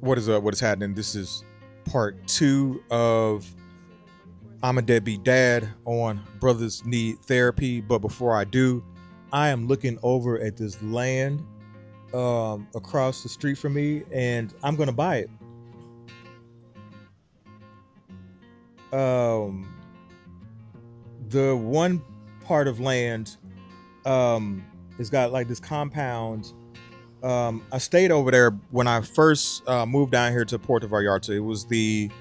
What is up? What is happening? This is part two of I'm a Deadbeat Dad on Brothers Need Therapy. But before I do, I am looking over at this land across the street from me and I'm going to buy it. Um, the one part of land has got like this compound. I stayed over there when I first moved down here to Puerto Vallarta. It was the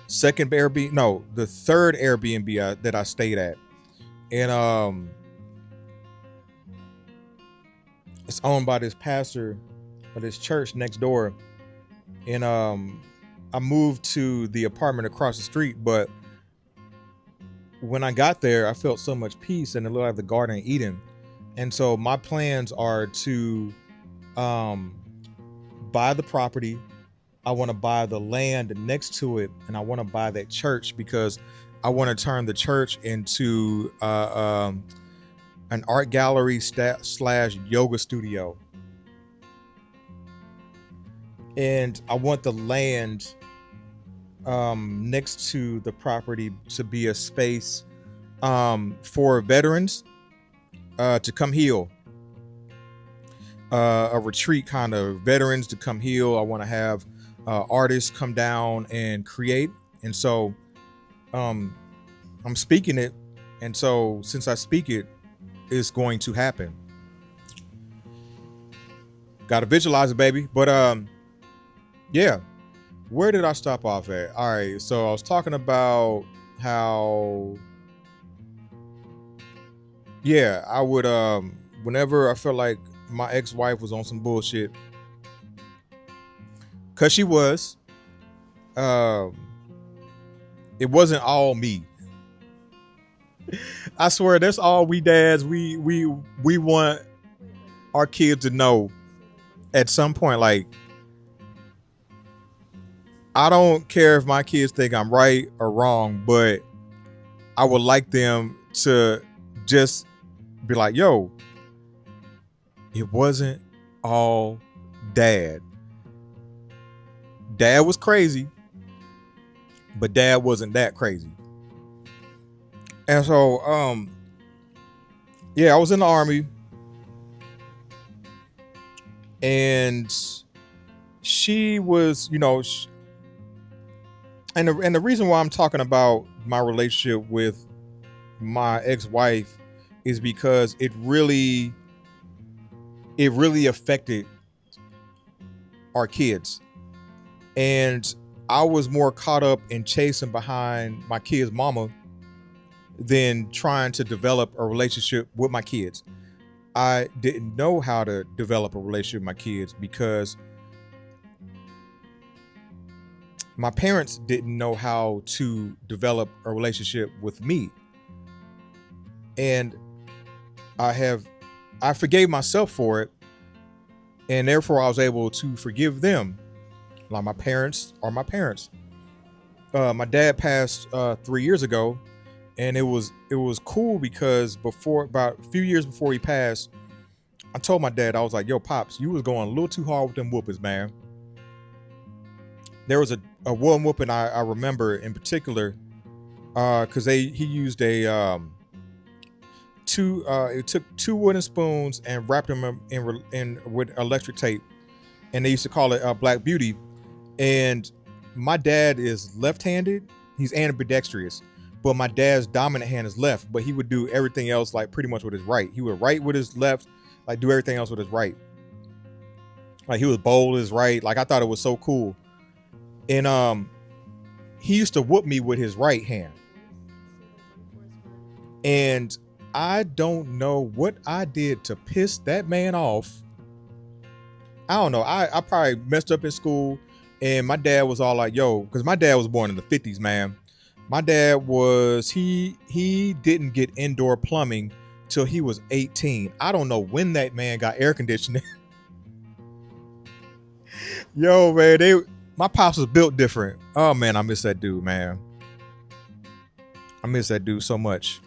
second Airbnb, no, the third Airbnb that I stayed at, and it's owned by this pastor of this church next door. And I moved to the apartment across the street, but when I got there, I felt so much peace, and it looked like the Garden of Eden. And so my plans are to um, buy the property. I want to buy the land next to it, and I want to buy that church because I want to turn the church into an art gallery slash yoga studio. And I want the land next to the property to be a space for veterans to come heal, a retreat kind of veterans to come heal. I want to have artists come down and create. And so I'm speaking it. And so since I speak it, it's going to happen. Got to visualize it, baby. But yeah. Where did I stop off at? All right. So I was talking about how, yeah, I would, whenever I felt like my ex-wife was on some bullshit, cause she was, um, it wasn't all me. I swear that's all we dads, we want our kids to know at some point, like, I don't care if my kids think I'm right or wrong, but I would like them to just be like, yo, it wasn't all dad. Dad was crazy, but dad wasn't that crazy. And so, yeah, I was in the army, and she was, and the reason why I'm talking about my relationship with my ex-wife is because it really affected our kids. And I was more caught up in chasing behind my kids' mama than trying to develop a relationship with my kids. I didn't know how to develop a relationship with my kids because my parents didn't know how to develop a relationship with me. And I forgave myself for it. And therefore I was able to forgive them. Like my parents are my parents. My dad passed 3 years ago, and it was cool because about a few years before he passed, I told my dad, I was like, yo, Pops, you was going a little too hard with them whoopers, man. There was a one whooping I remember in particular, because he used it took two wooden spoons and wrapped them in with electric tape, and they used to call it Black Beauty. And my dad is left-handed, he's ambidextrous, but my dad's dominant hand is left, but he would do everything else like pretty much with his right. He would write with his left, like do everything else with his right. Like he was bold with his right. Like I thought it was so cool. And he used to whoop me with his right hand. And I don't know what I did to piss that man off. I don't know. I probably messed up in school, and my dad was all like, yo, because my dad was born in the 50s, man. My dad was, he didn't get indoor plumbing till he was 18. I don't know when that man got air conditioning. Yo, man, my pops was built different. Oh man, I miss that dude, man. I miss that dude so much.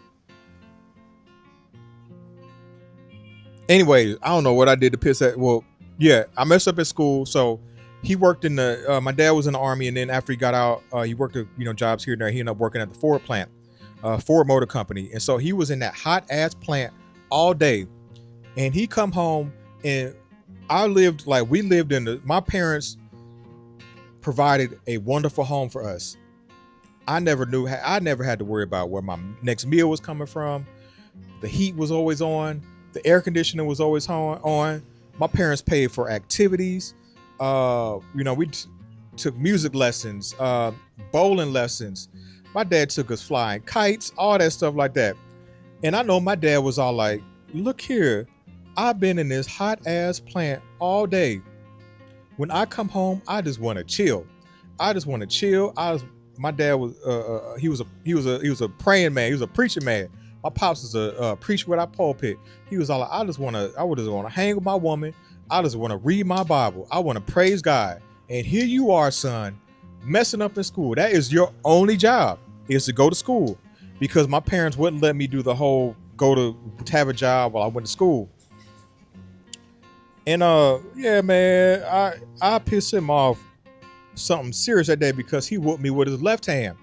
Anyways, I don't know what I did to piss that. Well, yeah, I messed up at school. So he worked in the my dad was in the army, and then after he got out, he worked at jobs here and there. He ended up working at the Ford plant, Ford Motor Company, and so he was in that hot ass plant all day. And he come home, and we lived in my parents provided a wonderful home for us. I never had to worry about where my next meal was coming from. The heat was always on. The air conditioning was always on. My parents paid for activities. We took music lessons, bowling lessons. My dad took us flying kites, all that stuff like that. And I know my dad was all like, look here, I've been in this hot ass plant all day. When I come home, I just want to chill. My dad was he was a praying man. He was a preaching man. My pops was a preacher without pulpit. He was all like, I would just want to hang with my woman. I just want to read my Bible. I want to praise God. And here you are, son, messing up in school. That is your only job, is to go to school, because my parents wouldn't let me do the whole have a job while I went to school. And yeah, man, I pissed him off something serious that day because he whooped me with his left hand.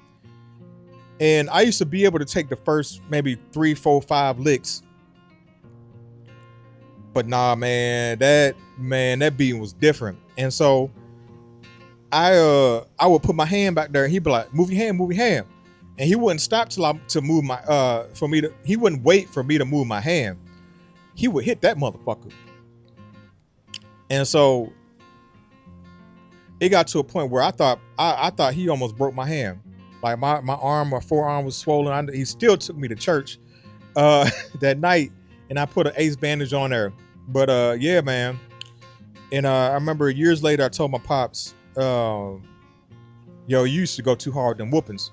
And I used to be able to take the first maybe 3, 4, 5 licks. But nah, man, that beating was different. And so I would put my hand back there, and he'd be like, move your hand. And he wouldn't stop to move my he wouldn't wait for me to move my hand. He would hit that motherfucker. And so it got to a point where I thought he almost broke my hand. Like my arm or forearm was swollen. He still took me to church that night, and I put an ace bandage on there. But yeah, man. And I remember years later, I told my pops, yo, you used to go too hard in whoopings.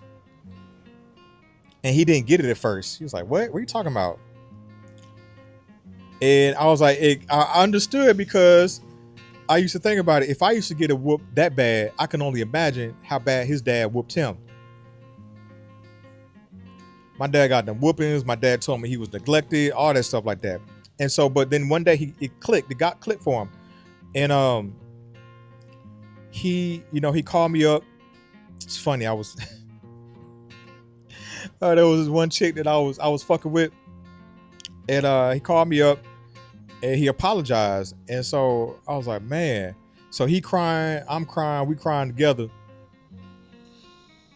And he didn't get it at first. He was like, what are you talking about? And I was like, I understood, because I used to think about it. If I used to get a whoop that bad, I can only imagine how bad his dad whooped him. My dad got them whoopings. My dad told me he was neglected, all that stuff like that. And so, but then one day it got clicked for him. And he called me up. It's funny, I was there was this one chick that I was fucking with. And he called me up and he apologized. And so I was like, man. So he crying, I'm crying, we crying together.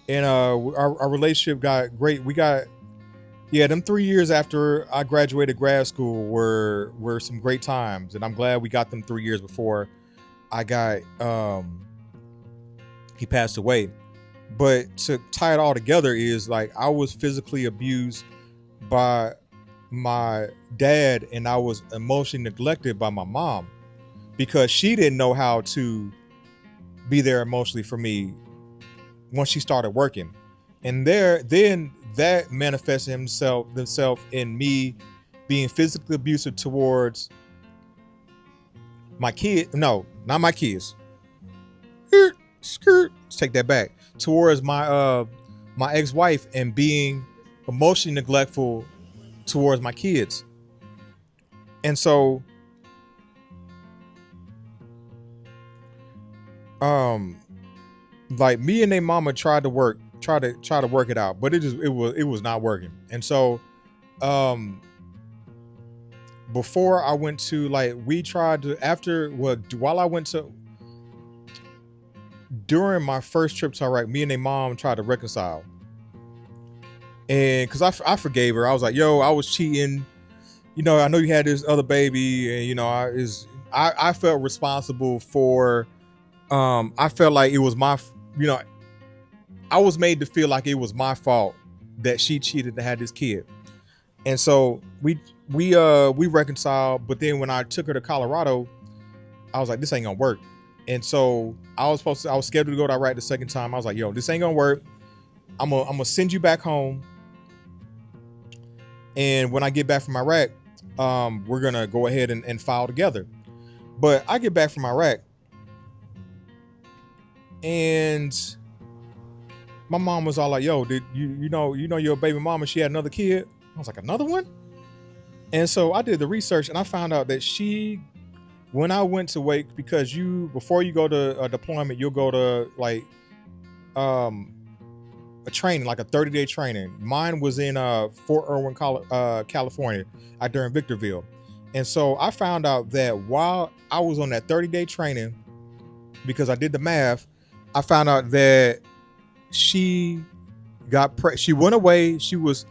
And our relationship got great. Them 3 years after I graduated grad school were some great times. And I'm glad we got them 3 years before he passed away. But to tie it all together is like, I was physically abused by my dad, and I was emotionally neglected by my mom, because she didn't know how to be there emotionally for me once she started working. And then that manifested themselves in me being physically abusive towards my kid. No, not my kids. Let's take that back. Towards my ex-wife, and being emotionally neglectful towards my kids. And so like me and their mama tried to work it out, but it was not working. And so before I went to, during my first trip to Iraq, me and their mom tried to reconcile. And because I forgave her. I was like, yo, I was cheating. I know you had this other baby, and I felt responsible for I felt like it was my, I was made to feel like it was my fault that she cheated and had this kid. And so we reconciled. But then when I took her to Colorado, I was like, this ain't gonna work. And so I was scheduled to go to Iraq the second time. I was like, yo, this ain't gonna work. I'm gonna send you back home. And when I get back from Iraq, we're gonna go ahead and file together. But I get back from Iraq, and my mom was all like, yo, did you know your baby mama, she had another kid? I was like, another one? And so I did the research, and I found out that she when I went to Wake, because before you go to a deployment, you'll go to like um a training, like a 30-day training. Mine was in Fort Irwin, California, out there in Victorville. And so I found out that while I was on that 30-day training, because I did the math, I found out that she she went away. She what's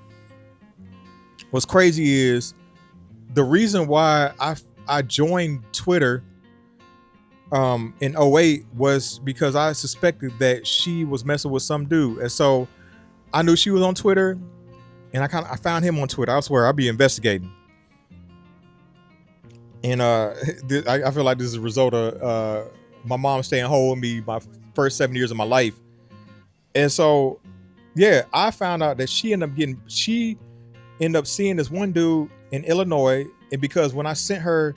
crazy is the reason why I joined Twitter in '08 was because I suspected that she was messing with some dude. And so I knew she was on Twitter, and I found him on Twitter. I swear I'll be investigating. And I feel like this is a result of my mom staying home with me my first 7 years of my life. And so yeah, I found out that she ended up seeing this one dude in Illinois. And because when I sent her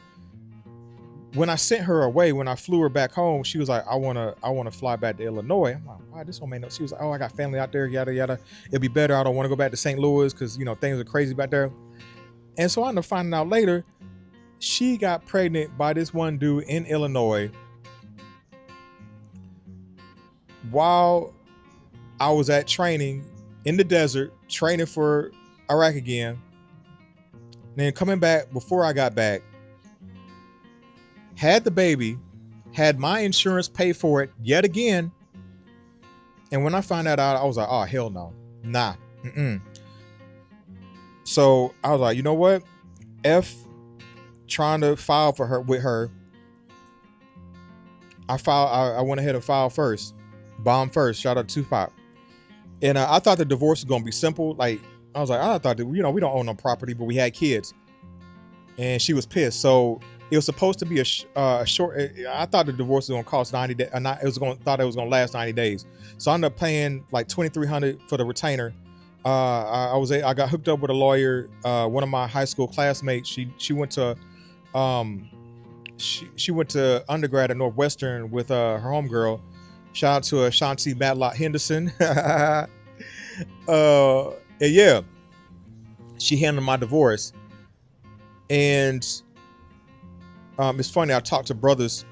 away, when I flew her back home, she was like, I wanna fly back to Illinois. I'm like, why, this don't make no. She was like, oh, I got family out there, yada yada. It'll be better. I don't want to go back to St. Louis because things are crazy back there. And so I ended up finding out later, she got pregnant by this one dude in Illinois while I was at training in the desert, training for Iraq again. And then coming back before I got back, had the baby, had my insurance pay for it yet again. And when I found that out, I was like, oh, hell no. Nah. So I was like, you know what? F trying to file for her with her. I went ahead and filed first. Bomb first. Shout out to Tupac. And I thought the divorce was going to be simple. Like, I was like, I thought that, we don't own no property, but we had kids. And she was pissed. So it was supposed to be a short. I thought the divorce was going to cost 90 days. Thought it was going to last 90 days. So I ended up paying like $2,300 for the retainer. I got hooked up with a lawyer. One of my high school classmates. She went to she went to undergrad at Northwestern with her homegirl. Shout out to Ashanti Matlock Henderson. And yeah, she handled my divorce. And it's funny, I talked to brothers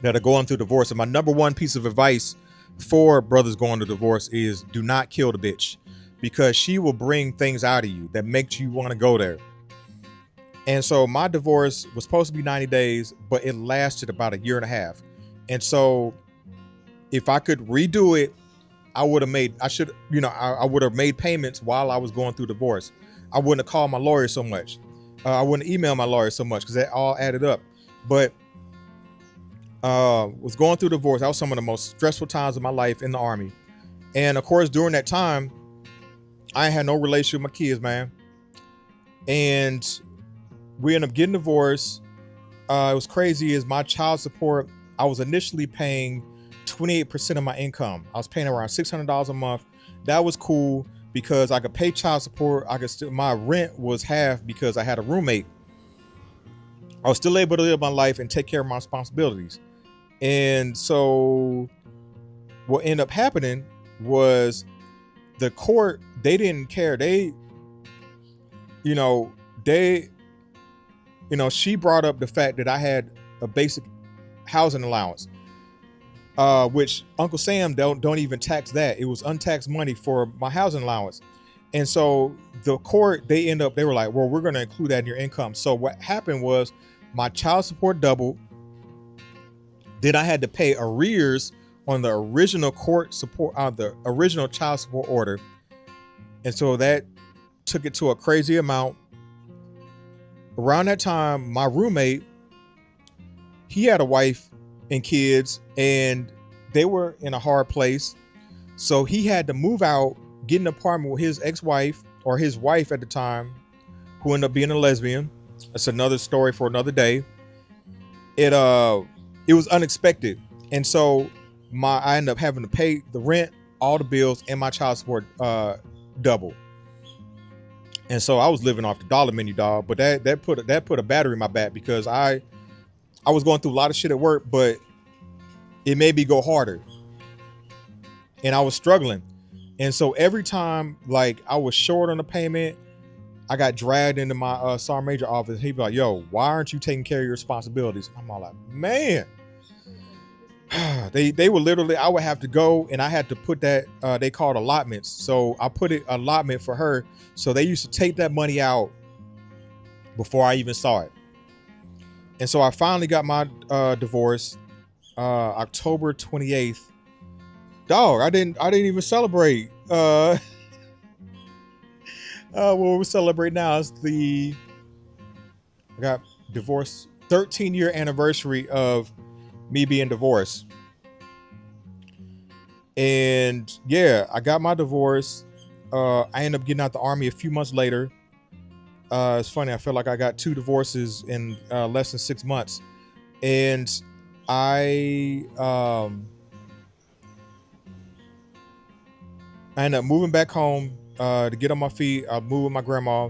that are going through divorce, and my number one piece of advice for brothers going to divorce is do not kill the bitch, because she will bring things out of you that makes you want to go there. And so my divorce was supposed to be 90 days, but it lasted about a year and a half. And so if I could redo it, I would have made payments while I was going through divorce. I wouldn't have called my lawyer so much. I wouldn't email my lawyer so much, because that all added up. But was going through divorce. That was some of the most stressful times of my life in the Army. And of course, during that time, I had no relationship with my kids, man. And we ended up getting divorced. It was crazy. Is my child support, I was initially paying 28% of my income. I was paying around $600 a month. That was cool because I could pay child support. My rent was half because I had a roommate. I was still able to live my life and take care of my responsibilities. And so what ended up happening was the court, they didn't care. She brought up the fact that I had a basic housing allowance, which Uncle Sam don't even tax that. It was untaxed money for my housing allowance. And so the court, they were like, well, we're going to include that in your income. So what happened was my child support doubled. Then I had to pay arrears on the original court support, the original child support order. And so that took it to a crazy amount. Around that time, my roommate, he had a wife and kids, and they were in a hard place. So he had to move out, get an apartment with his ex-wife, or his wife at the time, who ended up being a lesbian. That's another story for another day. It was unexpected. And so I ended up having to pay the rent, all the bills, and my child support double. And so I was living off the dollar menu, dog. But that put a battery in my back, because I was going through a lot of shit at work, but it made me go harder. And I was struggling. And so every time, like, I was short on the payment, I got dragged into my sergeant major office. He'd be like, "Yo, why aren't you taking care of your responsibilities?" And I'm all like, "Man." They would literally, I would have to go and I had to put that they called allotments, so I put it allotment for her, so they used to take that money out before I even saw it. And so I finally got my divorce October 28th. Dog, I didn't even celebrate what we celebrate now is I got divorced 13-year anniversary of me being divorced. And yeah, I got my divorce. I ended up getting out the army a few months later. It's funny, I feel like I got 2 divorces in less than 6 months. And I ended up moving back home to get on my feet. I moved with my grandma.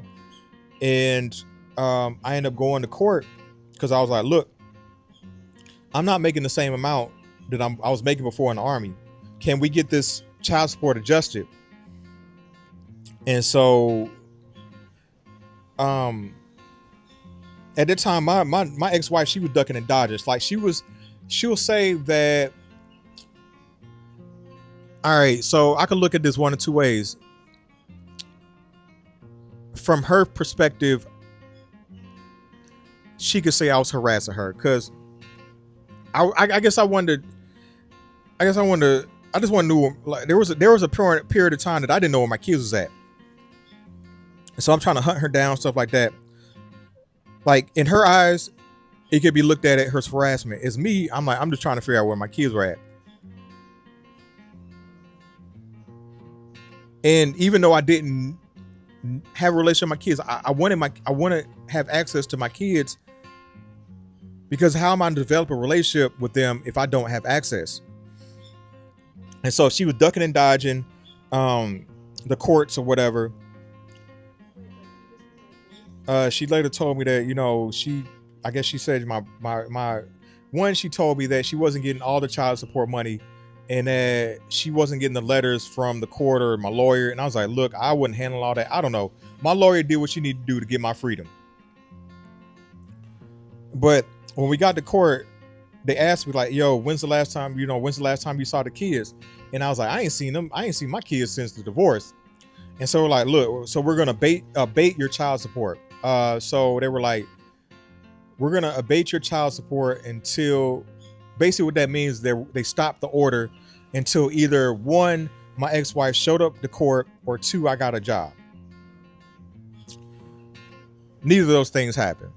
And I ended up going to court because I was like, look, I'm not making the same amount that I was making before in the army. Can we get this child support adjusted? And so at that time, my ex-wife, she was ducking and dodging. It's like she'll say that, all right, so I can look at this one of 2 ways. From her perspective, she could say I was harassing her because I just want to know, like, there was a period of time that I didn't know where my kids was at. So I'm trying to hunt her down, stuff like that. Like, in her eyes, it could be looked at as harassment. As me, I'm like, I'm just trying to figure out where my kids were at. And even though I didn't have a relationship with my kids, I want to have access to my kids, because how am I going to develop a relationship with them if I don't have access? And so she was ducking and dodging the courts or whatever. She later told me that, I guess she said she told me that she wasn't getting all the child support money and that she wasn't getting the letters from the court or my lawyer. And I was like, look, I wouldn't handle all that. I don't know. My lawyer did what she needed to do to get my freedom. But when we got to court, they asked me like, yo, when's the last time you saw the kids? And I was like, I ain't seen them. I ain't seen my kids since the divorce. And so we're like, look, so we're going to abate your child support. So they were like, we're going to abate your child support until, basically what that means, they stopped the order until either 1, my ex-wife showed up to court, or 2, I got a job. Neither of those things happened.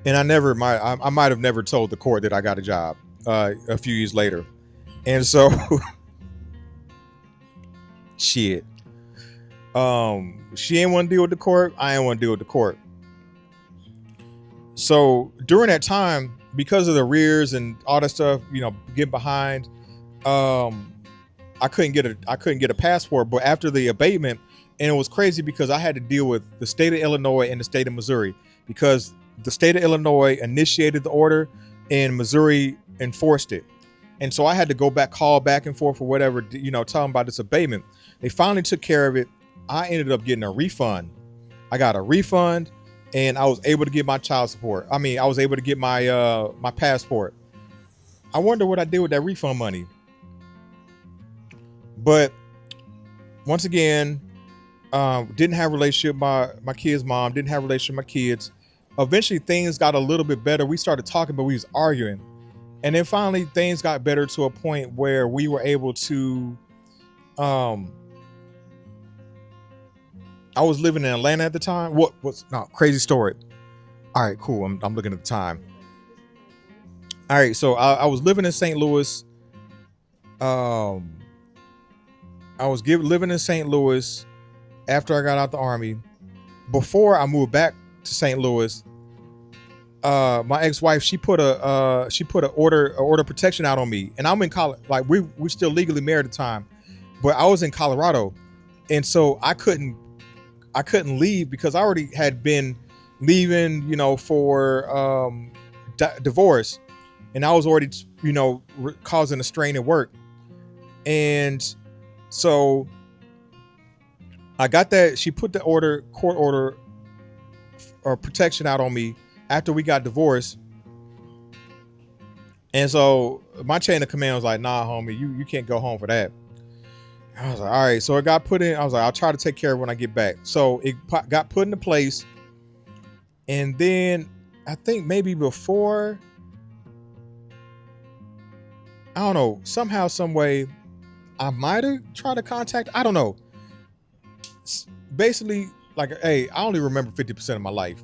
And I might have never told the court that I got a job a few years later. And so shit. She ain't want to deal with the court. I ain't want to deal with the court. So during that time, because of the arrears and all that stuff, get behind, I couldn't get a passport. But after the abatement, and it was crazy because I had to deal with the state of Illinois and the state of Missouri, because the state of Illinois initiated the order and Missouri enforced it. And so I had to call back and forth or whatever, tell them about this abatement. They finally took care of it. I ended up getting a refund. I got a refund and I was able to get my child support. I was able to get my my passport. I wonder what I did with that refund money. But once again, didn't have a relationship with my kid's mom, didn't have a relationship with my kids. Eventually things got a little bit better. We started talking, but we was arguing. And then finally things got better to a point where we were able to, I was living in Atlanta at the time. Crazy story. All right, cool. I'm looking at the time. All right. So I was living in St. Louis. I was living in St. Louis after I got out the army. Before I moved back to St. Louis, my ex-wife, she put a order protection out on me, and I'm in college. Like we're still legally married at the time, but I was in Colorado, and so I couldn't leave because I already had been leaving, for divorce, and I was already, causing a strain at work, and so I got that. She put the court order or protection out on me after we got divorced. And so my chain of command was like, nah, homie, you can't go home for that. I was like, all right. So it got put in. I was like, I'll try to take care of it when I get back. So it got put into place. And then I think maybe before, I don't know, somehow, some way, I might have tried to contact, I don't know. Basically, like, hey, I only remember 50% of my life.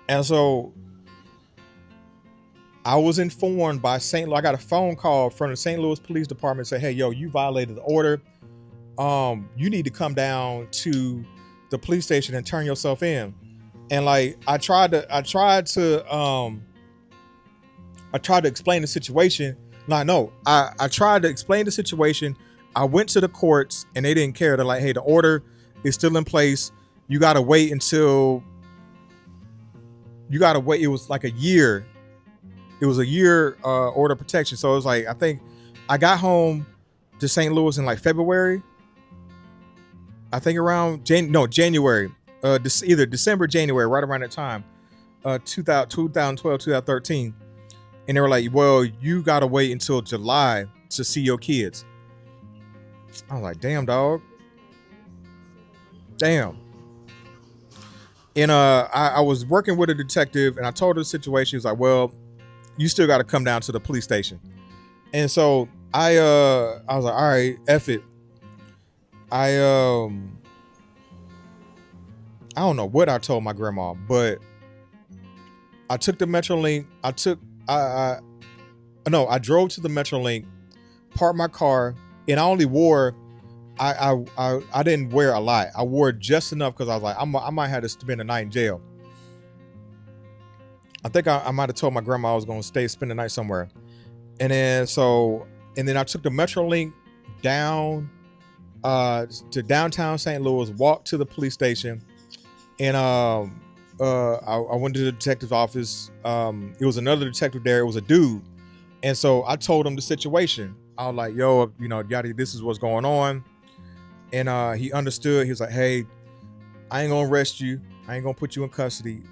And so I was informed by I got a phone call from the St. Louis Police Department, say, hey, yo, you violated the order. You need to come down to the police station and turn yourself in. And like, I tried to explain the situation. I tried to explain the situation. I went to the courts and they didn't care. They're like, hey, the order is still in place. You got to wait until it was like a year. It was a year order protection. So it was like, I think I got home to St. Louis in like February. I think around January, either December, January, right around that time, 2012, 2013. And they were like, well, you got to wait until July to see your kids. I was like, damn, dog. Damn. And I was working with a detective and I told her the situation. He was like, well, you still got to come down to the police station. And so I was like, all right, F it. I don't know what I told my grandma, but I took the Metrolink. I drove to the Metrolink, parked my car, and I only wore, I didn't wear a lot. I wore just enough because I was like, I might have to spend the night in jail. I think I might have told my grandma I was going to spend the night somewhere. And then I took the Metrolink down to downtown St. Louis, walked to the police station, and I went to the detective's office. It was another detective there. It was a dude. And so I told him the situation. I was like, yo, Yadi, this is what's going on. And he understood. He was like, hey, I ain't gonna arrest you. I ain't gonna put you in custody.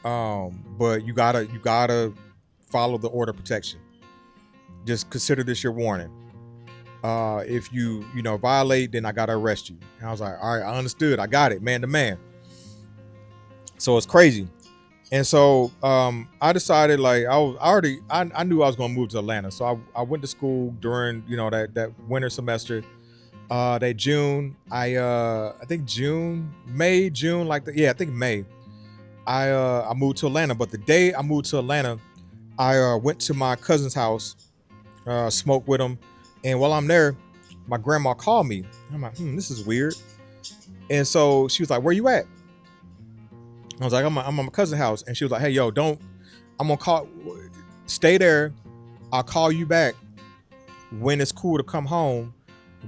But you gotta follow the order of protection. Just consider this your warning. If you violate, then I gotta arrest you. And I was like, all right, I understood. I got it, man to man. So it's crazy. And so I decided, like, I knew I was gonna move to Atlanta. So I went to school during that winter semester. That June, I think May, I moved to Atlanta. But the day I moved to Atlanta, I went to my cousin's house, smoked with him, and while I'm there, my grandma called me. I'm like, this is weird. And so she was like, where you at? I was like, I'm at my cousin's house. And she was like, hey, yo, I'm gonna call, stay there. I'll call you back when it's cool to come home,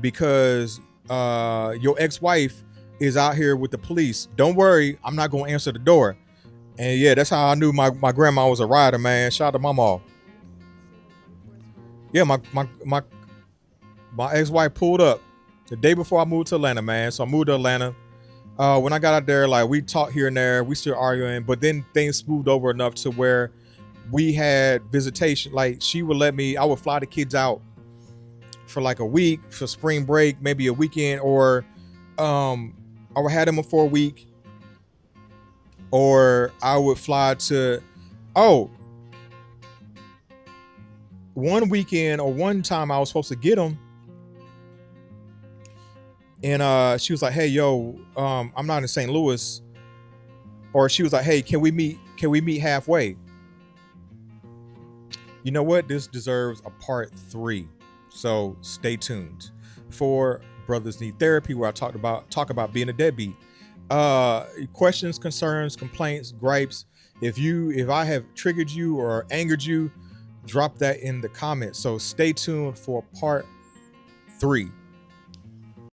because your ex-wife is out here with the police. Don't worry, I'm not gonna answer the door. And yeah, that's how I knew my grandma was a rider, man. Shout out to mama. Yeah, my ex-wife pulled up the day before I moved to Atlanta, man. So I moved to Atlanta. When I got out there, like, we talked here and there, we still arguing, but then things smoothed over enough to where we had visitation. Like, I would fly the kids out for like a week for spring break, maybe a weekend, or I would have them for a week, or I would fly to, one weekend or one time I was supposed to get them. And she was like, hey, yo, I'm not in St. Louis. Or she was like, hey, can we meet halfway? You know what? This deserves a part 3. So stay tuned for Brothers Need Therapy, where I talk about being a deadbeat. Questions, concerns, complaints, gripes. If I have triggered you or angered you, drop that in the comments. So stay tuned for part 3.